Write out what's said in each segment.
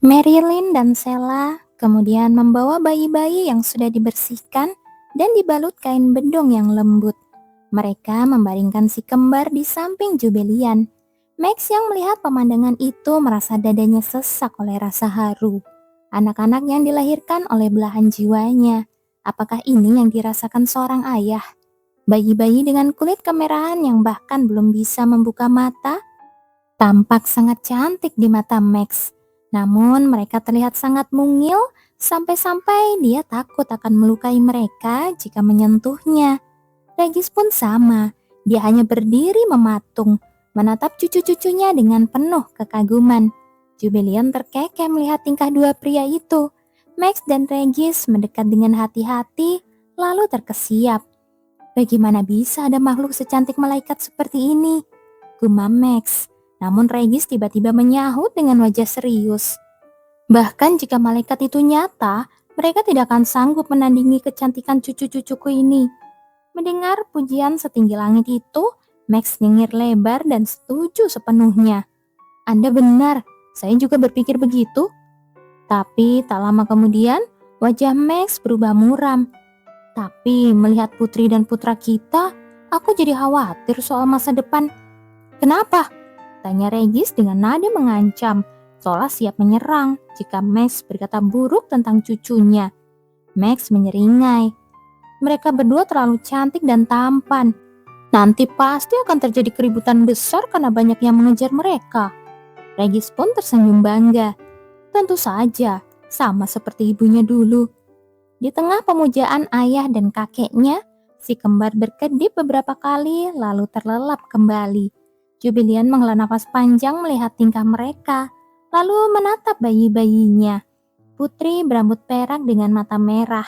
Marilyn dan Sela kemudian membawa bayi-bayi yang sudah dibersihkan dan dibalut kain bedong yang lembut. Mereka membaringkan si kembar di samping Jubelian. Max yang melihat pemandangan itu merasa dadanya sesak oleh rasa haru. Anak-anak yang dilahirkan oleh belahan jiwanya. Apakah ini yang dirasakan seorang ayah? Bayi-bayi dengan kulit kemerahan yang bahkan belum bisa membuka mata tampak sangat cantik di mata Max. Namun mereka terlihat sangat mungil sampai-sampai dia takut akan melukai mereka jika menyentuhnya. Regis pun sama, dia hanya berdiri mematung, menatap cucu-cucunya dengan penuh kekaguman. Jubelian terkekeh melihat tingkah dua pria itu. Max dan Regis mendekat dengan hati-hati, lalu terkesiap. Bagaimana bisa ada makhluk secantik malaikat seperti ini? Gumam Max. Namun Regis tiba-tiba menyahut dengan wajah serius. Bahkan jika malaikat itu nyata, mereka tidak akan sanggup menandingi kecantikan cucu-cucuku ini. Mendengar pujian setinggi langit itu, Max nyengir lebar dan setuju sepenuhnya. Anda benar, saya juga berpikir begitu. Tapi tak lama kemudian, wajah Max berubah muram. Tapi melihat putri dan putra kita, aku jadi khawatir soal masa depan. Kenapa? Tanya Regis dengan nada mengancam, seolah siap menyerang jika Max berkata buruk tentang cucunya. Max menyeringai. Mereka berdua terlalu cantik dan tampan. Nanti pasti akan terjadi keributan besar karena banyak yang mengejar mereka. Regis pun tersenyum bangga. Tentu saja, sama seperti ibunya dulu. Di tengah pemujaan ayah dan kakeknya, si kembar berkedip beberapa kali lalu terlelap kembali. Jubelian menghela nafas panjang melihat tingkah mereka, lalu menatap bayi-bayinya. Putri berambut perak dengan mata merah,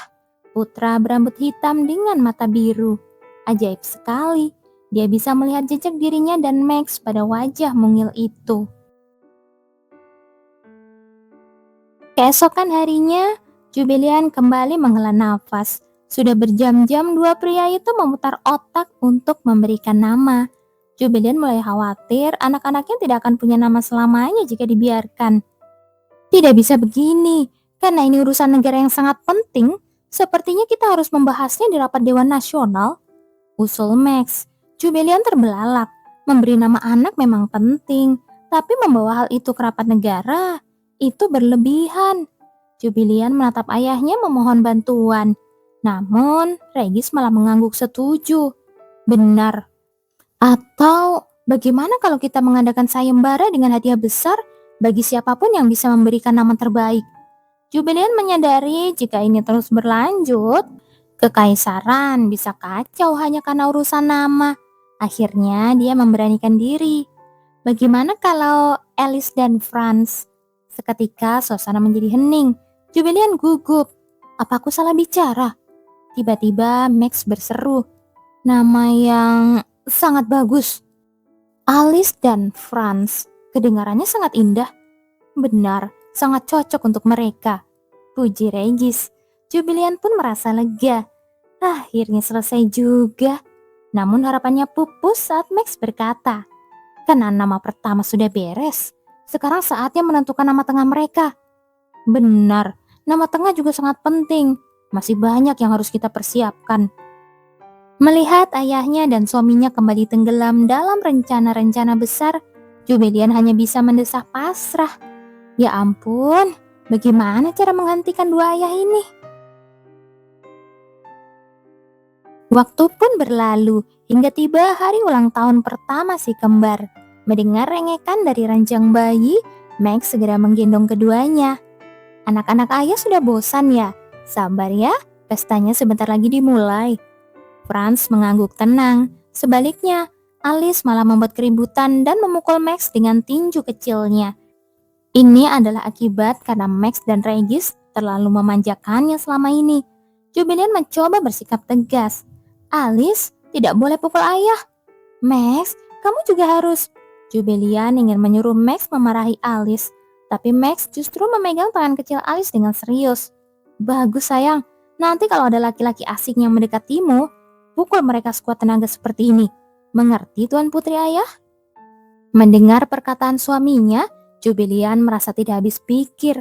putra berambut hitam dengan mata biru. Ajaib sekali, dia bisa melihat jejak dirinya dan Max pada wajah mungil itu. Keesokan harinya, Jubelian kembali menghela nafas. Sudah berjam-jam dua pria itu memutar otak untuk memberikan nama. Jubelian mulai khawatir anak-anaknya tidak akan punya nama selamanya jika dibiarkan. Tidak bisa begini, karena ini urusan negara yang sangat penting. Sepertinya kita harus membahasnya di rapat Dewan Nasional. Usul Max. Jubelian terbelalak. Memberi nama anak memang penting, tapi membawa hal itu ke rapat negara, itu berlebihan. Jubelian menatap ayahnya memohon bantuan. Namun, Regis malah mengangguk setuju. Benar. Atau bagaimana kalau kita mengadakan sayembara dengan hadiah besar bagi siapapun yang bisa memberikan nama terbaik? Jubelian menyadari jika ini terus berlanjut, kekaisaran bisa kacau hanya karena urusan nama. Akhirnya dia memberanikan diri. Bagaimana kalau Alice dan Franz? Seketika suasana menjadi hening. Jubelian gugup. Apa aku salah bicara? Tiba-tiba Max berseru. Nama yang sangat bagus. Alice dan Franz. Kedengarannya sangat indah. Benar, sangat cocok untuk mereka. Puji Regis. Jubelian pun merasa lega. Akhirnya selesai juga. Namun harapannya pupus saat Max berkata, karena nama pertama sudah beres, sekarang saatnya menentukan nama tengah mereka. Benar, nama tengah juga sangat penting. Masih banyak yang harus kita persiapkan. Melihat ayahnya dan suaminya kembali tenggelam dalam rencana-rencana besar, Jubelian hanya bisa mendesah pasrah. Ya ampun, bagaimana cara menghentikan dua ayah ini? Waktu pun berlalu hingga tiba hari ulang tahun pertama si kembar. Mendengar rengekan dari ranjang bayi, Max segera menggendong keduanya. Anak-anak ayah sudah bosan ya? Sabar ya, pestanya sebentar lagi dimulai. Franz mengangguk tenang. Sebaliknya, Alice malah membuat keributan dan memukul Max dengan tinju kecilnya. Ini adalah akibat karena Max dan Regis terlalu memanjakannya selama ini. Jubelian mencoba bersikap tegas. Alice, tidak boleh pukul ayah. Max, kamu juga harus. Jubelian ingin menyuruh Max memarahi Alice, tapi Max justru memegang tangan kecil Alice dengan serius. Bagus sayang, nanti kalau ada laki-laki asing yang mendekatimu, pukul mereka sekuat tenaga seperti ini. Mengerti Tuan Putri Ayah? Mendengar perkataan suaminya, Jubilian merasa tidak habis pikir.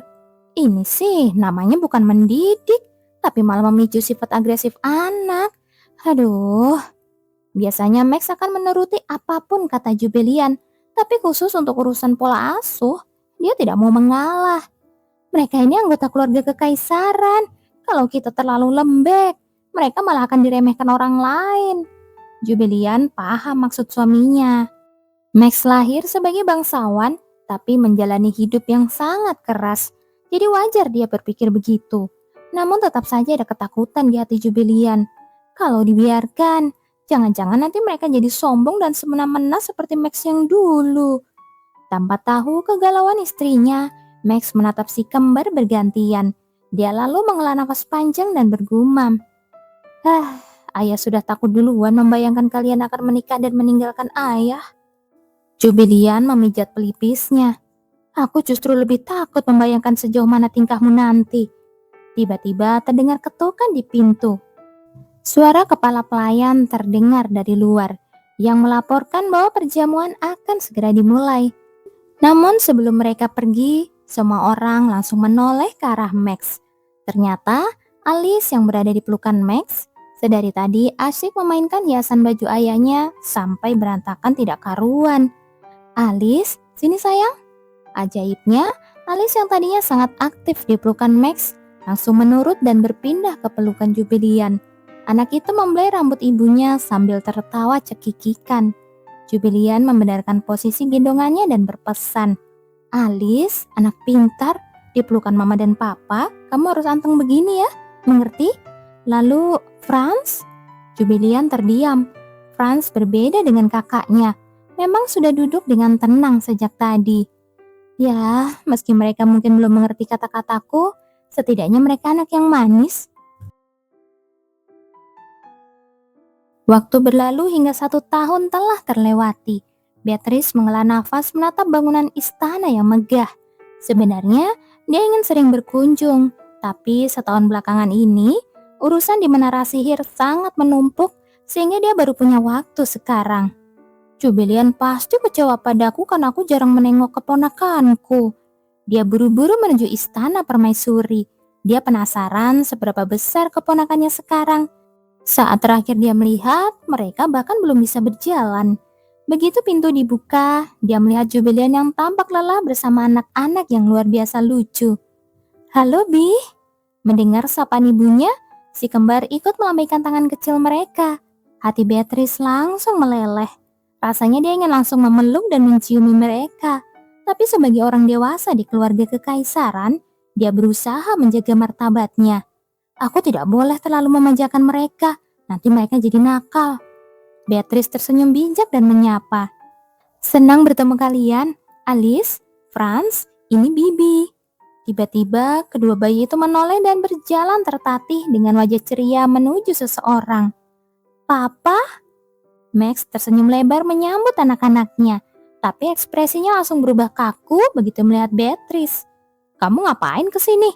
Ini sih namanya bukan mendidik, tapi malah memicu sifat agresif anak. Aduh, biasanya Max akan menuruti apapun kata Jubilian, tapi khusus untuk urusan pola asuh, dia tidak mau mengalah. Mereka ini anggota keluarga kekaisaran. Kalau kita terlalu lembek, mereka malah akan diremehkan orang lain. Jubilian paham maksud suaminya. Max lahir sebagai bangsawan, tapi menjalani hidup yang sangat keras. Jadi wajar dia berpikir begitu. Namun tetap saja ada ketakutan di hati Jubilian. Kalau dibiarkan, jangan-jangan nanti mereka jadi sombong dan semena-mena seperti Max yang dulu. Tanpa tahu kegalauan istrinya, Max menatap si kembar bergantian. Dia lalu menghela nafas panjang dan bergumam. Ayah sudah takut duluan membayangkan kalian akan menikah dan meninggalkan ayah. Jubilian memijat pelipisnya. Aku justru lebih takut membayangkan sejauh mana tingkahmu nanti. Tiba-tiba terdengar ketukan di pintu. Suara kepala pelayan terdengar dari luar, yang melaporkan bahwa perjamuan akan segera dimulai. Namun sebelum mereka pergi, semua orang langsung menoleh ke arah Max. Ternyata Alice yang berada di pelukan Max sedari tadi asyik memainkan hiasan baju ayahnya sampai berantakan tidak karuan. Alice, sini sayang. Ajaibnya, Alice yang tadinya sangat aktif di pelukan Max langsung menurut dan berpindah ke pelukan Jubilian. Anak itu membelai rambut ibunya sambil tertawa cekikikan. Jubilian membenarkan posisi gendongannya dan berpesan, Alice, anak pintar, di pelukan mama dan papa, kamu harus anteng begini ya, mengerti? Lalu, Franz? Jubilian terdiam. Franz berbeda dengan kakaknya. Memang sudah duduk dengan tenang sejak tadi. Ya, meski mereka mungkin belum mengerti kata-kataku, setidaknya mereka anak yang manis. Waktu berlalu hingga 1 tahun telah terlewati. Beatrice menghela nafas menatap bangunan istana yang megah. Sebenarnya, dia ingin sering berkunjung, tapi setahun belakangan ini, urusan di Menara Sihir sangat menumpuk sehingga dia baru punya waktu sekarang. Jubilian pasti kecewa padaku karena aku jarang menengok keponakanku. Dia buru-buru menuju istana permaisuri. Dia penasaran seberapa besar keponakannya sekarang. Saat terakhir dia melihat, mereka bahkan belum bisa berjalan. Begitu pintu dibuka, dia melihat Jubilian yang tampak lelah bersama anak-anak yang luar biasa lucu. Halo Bi, mendengar sapaan ibunya, si kembar ikut melambaikan tangan kecil mereka. Hati Beatrice langsung meleleh. Rasanya dia ingin langsung memeluk dan menciumi mereka. Tapi sebagai orang dewasa di keluarga kekaisaran, dia berusaha menjaga martabatnya. Aku tidak boleh terlalu memanjakan mereka, nanti mereka jadi nakal. Beatrice tersenyum bijak dan menyapa. Senang bertemu kalian, Alice, Franz, ini Bibi. Tiba-tiba kedua bayi itu menoleh dan berjalan tertatih dengan wajah ceria menuju seseorang. Papa? Max tersenyum lebar menyambut anak-anaknya, tapi ekspresinya langsung berubah kaku begitu melihat Beatrice. Kamu ngapain kesini?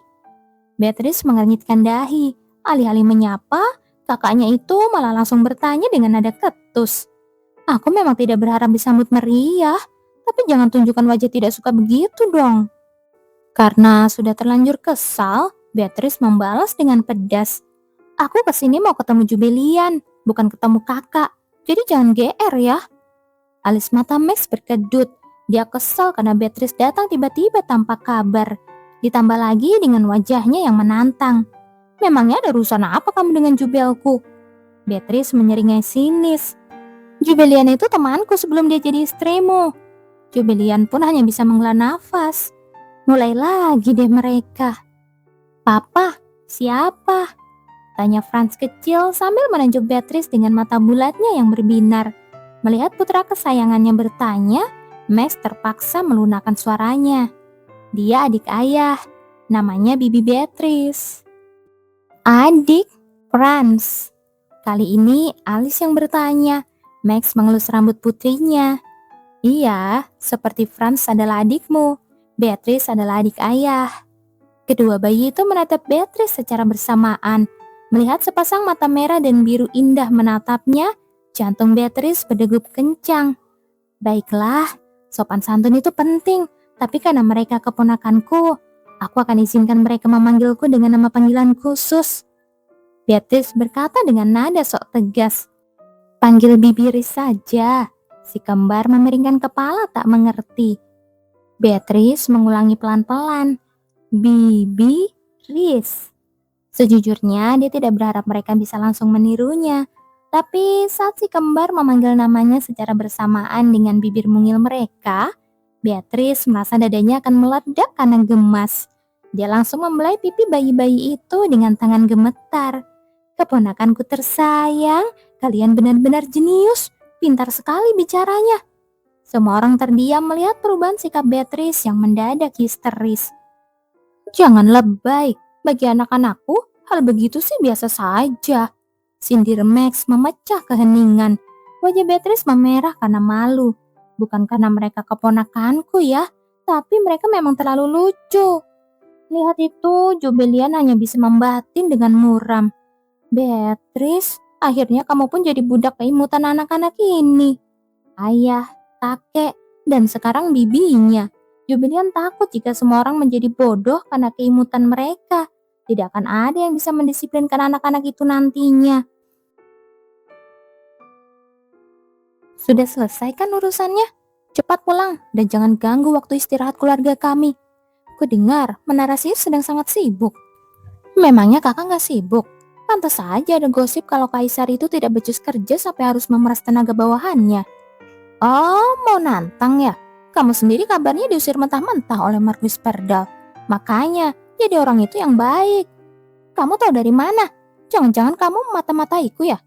Beatrice mengernyitkan dahi. Alih-alih menyapa, kakaknya itu malah langsung bertanya dengan nada ketus. Aku memang tidak berharap disambut meriah, tapi jangan tunjukkan wajah tidak suka begitu dong. Karena sudah terlanjur kesal, Beatrice membalas dengan pedas. Aku kesini mau ketemu Jubilian, bukan ketemu kakak. Jadi jangan GR ya. Alis mata Max berkedut. Dia kesal karena Beatrice datang tiba-tiba tanpa kabar. Ditambah lagi dengan wajahnya yang menantang. Memangnya ada urusan apa kamu dengan Jubelku? Beatrice menyeringai sinis. Jubilian itu temanku sebelum dia jadi istrimu. Jubilian pun hanya bisa menghela nafas. Mulai lagi deh mereka. Papa, siapa? Tanya Franz kecil sambil menunjuk Beatrice dengan mata bulatnya yang berbinar. Melihat putra kesayangannya bertanya, Max terpaksa melunakkan suaranya. Dia adik ayah, namanya Bibi Beatrice. Adik? Franz. Kali ini Alice yang bertanya. Max mengelus rambut putrinya. Iya, seperti Franz adalah adikmu, Beatrice adalah adik ayah. Kedua bayi itu menatap Beatrice secara bersamaan. Melihat sepasang mata merah dan biru indah menatapnya, jantung Beatrice berdegup kencang. Baiklah, sopan santun itu penting, Tapi karena mereka keponakanku, aku akan izinkan mereka memanggilku dengan nama panggilan khusus. Beatrice berkata dengan nada sok tegas. Panggil Bibi Riz saja. Si kembar memiringkan kepala tak mengerti. Beatrice mengulangi pelan-pelan. Bibi Riz. Sejujurnya dia tidak berharap mereka bisa langsung menirunya. Tapi saat si kembar memanggil namanya secara bersamaan dengan bibir mungil mereka, Beatrice merasa dadanya akan meledak karena gemas. Dia langsung membelai pipi bayi-bayi itu dengan tangan gemetar. Keponakanku tersayang, kalian benar-benar jenius, pintar sekali bicaranya. Semua orang terdiam melihat perubahan sikap Beatrice yang mendadak histeris. Jangan lebay, bagi anak-anakku hal begitu sih biasa saja. Sindir Max memecah keheningan. Wajah Beatrice memerah karena malu. Bukan karena mereka keponakanku ya, tapi mereka memang terlalu lucu. Lihat itu, Jubelian hanya bisa membatin dengan muram. Beatrice, akhirnya kamu pun jadi budak keimutan anak-anak ini. Ayah, kakek, dan sekarang bibinya. Jubelian takut jika semua orang menjadi bodoh karena keimutan mereka. Tidak akan ada yang bisa mendisiplinkan anak-anak itu nantinya. Sudah selesai kan urusannya? Cepat pulang dan jangan ganggu waktu istirahat keluarga kami. Kudengar Menara Sihir sedang sangat sibuk. Memangnya kakak nggak sibuk? Pantas saja ada gosip kalau Kaisar itu tidak becus kerja sampai harus memeras tenaga bawahannya. Oh, mau nantang ya? Kamu sendiri kabarnya diusir mentah-mentah oleh Marquis Perdal. Makanya, jadi orang itu yang baik. Kamu tahu dari mana? Jangan-jangan kamu memata-mataiku ya?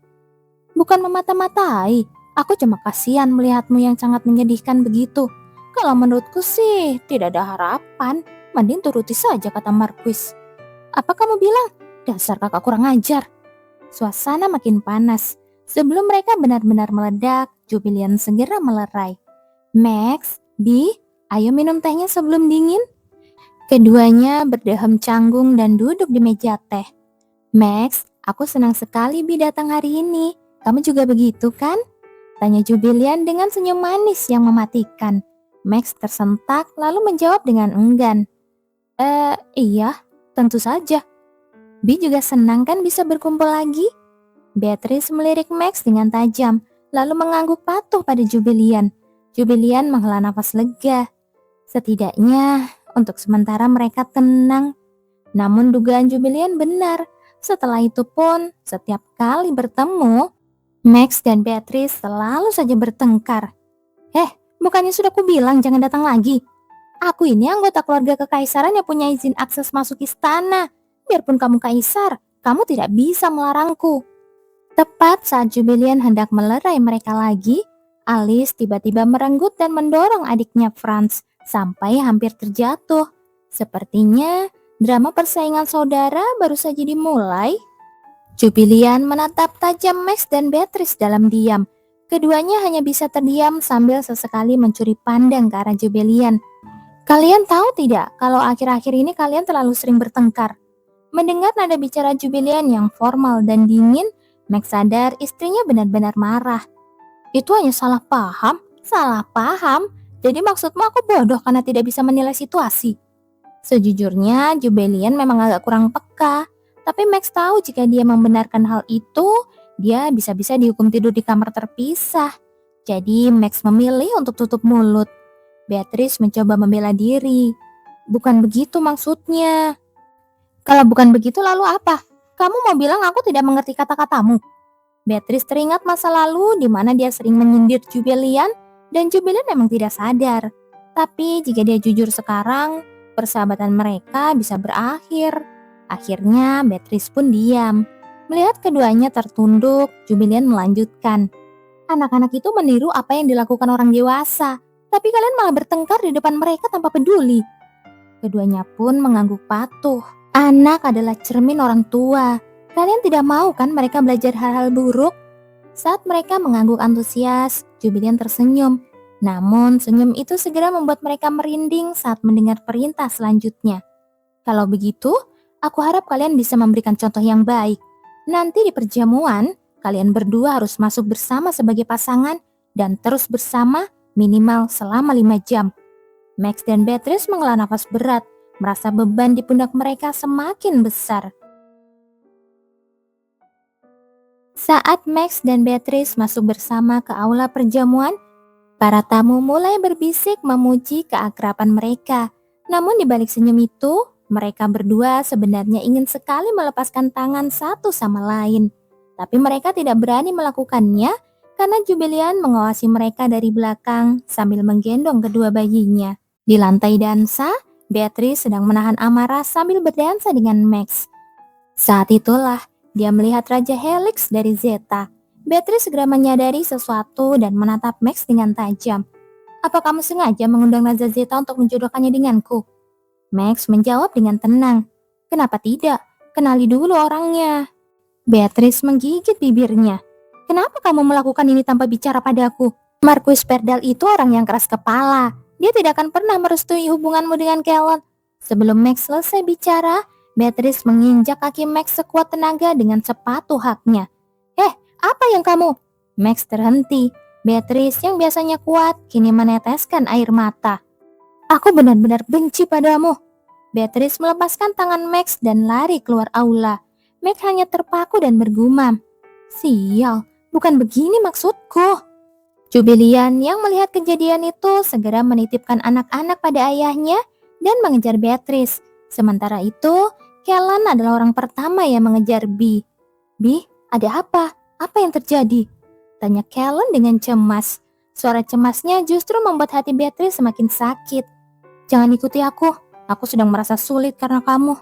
Bukan memata-matai. Aku cuma kasihan melihatmu yang sangat menyedihkan begitu. Kalau menurutku sih, tidak ada harapan. Mending turuti saja kata Marquis. Apa kamu bilang? Dasar kakak kurang ajar. Suasana makin panas. Sebelum mereka benar-benar meledak, Jubelian segera melerai. Max, Bi, ayo minum tehnya sebelum dingin. Keduanya berdehem canggung dan duduk di meja teh. Max, aku senang sekali Bi datang hari ini. Kamu juga begitu kan? Tanya Jubelian dengan senyum manis yang mematikan. Max tersentak lalu menjawab dengan enggan. Iya, tentu saja. Bi juga senang kan bisa berkumpul lagi? Beatrice melirik Max dengan tajam, lalu mengangguk patuh pada Jubelian. Jubelian menghela nafas lega. Setidaknya, untuk sementara mereka tenang. Namun dugaan Jubelian benar. Setelah itu pun, setiap kali bertemu, Max dan Beatrice selalu saja bertengkar. Bukannya sudah kubilang jangan datang lagi? Aku ini anggota keluarga kekaisaran yang punya izin akses masuk istana. Biarpun kamu kaisar, kamu tidak bisa melarangku. Tepat saat Jubelian hendak melerai mereka lagi, Alice tiba-tiba merenggut dan mendorong adiknya Franz sampai hampir terjatuh. Sepertinya drama persaingan saudara baru saja dimulai. Jubelian menatap tajam Max dan Beatrice dalam diam. Keduanya hanya bisa terdiam sambil sesekali mencuri pandang ke arah Jubelian. Kalian tahu tidak kalau akhir-akhir ini kalian terlalu sering bertengkar? Mendengar nada bicara Jubelian yang formal dan dingin, Max sadar istrinya benar-benar marah. Itu hanya salah paham. Jadi maksudmu aku bodoh karena tidak bisa menilai situasi? Sejujurnya Jubelian memang agak kurang peka. Tapi Max tahu jika dia membenarkan hal itu, dia bisa-bisa dihukum tidur di kamar terpisah. Jadi Max memilih untuk tutup mulut. Beatrice mencoba membela diri. Bukan begitu maksudnya. Kalau bukan begitu lalu apa? Kamu mau bilang aku tidak mengerti kata-katamu? Beatrice teringat masa lalu di mana dia sering menyindir Jubelian dan Jubelian memang tidak sadar. Tapi jika dia jujur sekarang, persahabatan mereka bisa berakhir. Akhirnya Beatrice pun diam. Melihat keduanya tertunduk, Jubelian melanjutkan. Anak-anak itu meniru apa yang dilakukan orang dewasa, tapi kalian malah bertengkar di depan mereka tanpa peduli. Keduanya pun mengangguk patuh. Anak adalah cermin orang tua. Kalian tidak mau kan mereka belajar hal-hal buruk? Saat mereka mengangguk antusias, Jubelian tersenyum. Namun senyum itu segera membuat mereka merinding saat mendengar perintah selanjutnya. Kalau begitu, aku harap kalian bisa memberikan contoh yang baik. Nanti di perjamuan, kalian berdua harus masuk bersama sebagai pasangan dan terus bersama minimal selama 5 jam. Max dan Beatrice menghela nafas berat, merasa beban di pundak mereka semakin besar. Saat Max dan Beatrice masuk bersama ke aula perjamuan, para tamu mulai berbisik memuji keakraban mereka. Namun di balik senyum itu, mereka berdua sebenarnya ingin sekali melepaskan tangan satu sama lain. Tapi mereka tidak berani melakukannya karena Jubilian mengawasi mereka dari belakang sambil menggendong kedua bayinya. Di lantai dansa, Beatrice sedang menahan amarah sambil berdansa dengan Max. Saat itulah dia melihat Raja Helix dari Zeta. Beatrice segera menyadari sesuatu dan menatap Max dengan tajam. Apa kamu sengaja mengundang Raja Zeta untuk menjodohkannya denganku? Max menjawab dengan tenang. Kenapa tidak? Kenali dulu orangnya. Beatrice menggigit bibirnya. Kenapa kamu melakukan ini tanpa bicara padaku? Marquis Perdal itu orang yang keras kepala. Dia tidak akan pernah merestui hubunganmu dengan Kellen. Sebelum Max selesai bicara, Beatrice menginjak kaki Max sekuat tenaga dengan sepatu haknya. Apa yang kamu? Max terhenti. Beatrice yang biasanya kuat kini meneteskan air mata. Aku benar-benar benci padamu. Beatrice melepaskan tangan Max dan lari keluar aula. Max hanya terpaku dan bergumam. Sial, bukan begini maksudku. Jubilian yang melihat kejadian itu segera menitipkan anak-anak pada ayahnya dan mengejar Beatrice. Sementara itu, Kellen adalah orang pertama yang mengejar Bee. Bee, ada apa? Apa yang terjadi? Tanya Kellen dengan cemas. Suara cemasnya justru membuat hati Beatrice semakin sakit. Jangan ikuti aku sedang merasa sulit karena kamu.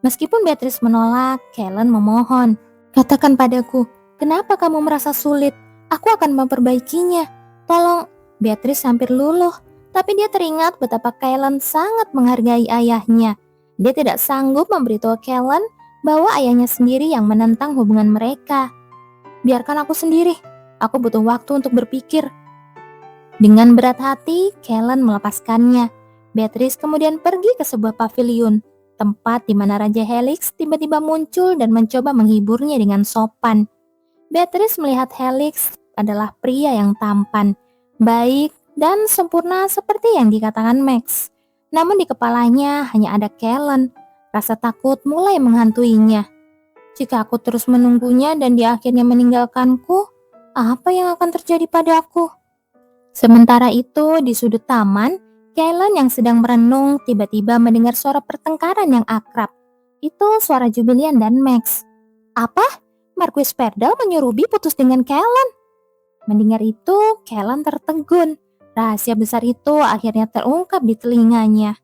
Meskipun Beatrice menolak, Kellen memohon. Katakan padaku, kenapa kamu merasa sulit? Aku akan memperbaikinya. Tolong. Beatrice hampir luluh, tapi dia teringat betapa Kellen sangat menghargai ayahnya. Dia tidak sanggup memberitahu Kellen bahwa ayahnya sendiri yang menentang hubungan mereka. Biarkan aku sendiri, aku butuh waktu untuk berpikir. Dengan berat hati, Kellen melepaskannya. Beatrice kemudian pergi ke sebuah paviliun, tempat di mana Raja Helix tiba-tiba muncul dan mencoba menghiburnya dengan sopan. Beatrice melihat Helix adalah pria yang tampan, baik, dan sempurna seperti yang dikatakan Max. Namun di kepalanya hanya ada Kellen. Rasa takut mulai menghantuinya. Jika aku terus menunggunya dan dia akhirnya meninggalkanku, apa yang akan terjadi padaku? Sementara itu, di sudut taman, Kellen yang sedang merenung tiba-tiba mendengar suara pertengkaran yang akrab. Itu suara Jubilian dan Max. Apa? Marquis Perdal menyuruh Bee putus dengan Kellen? Mendengar itu, Kellen tertegun. Rahasia besar itu akhirnya terungkap di telinganya.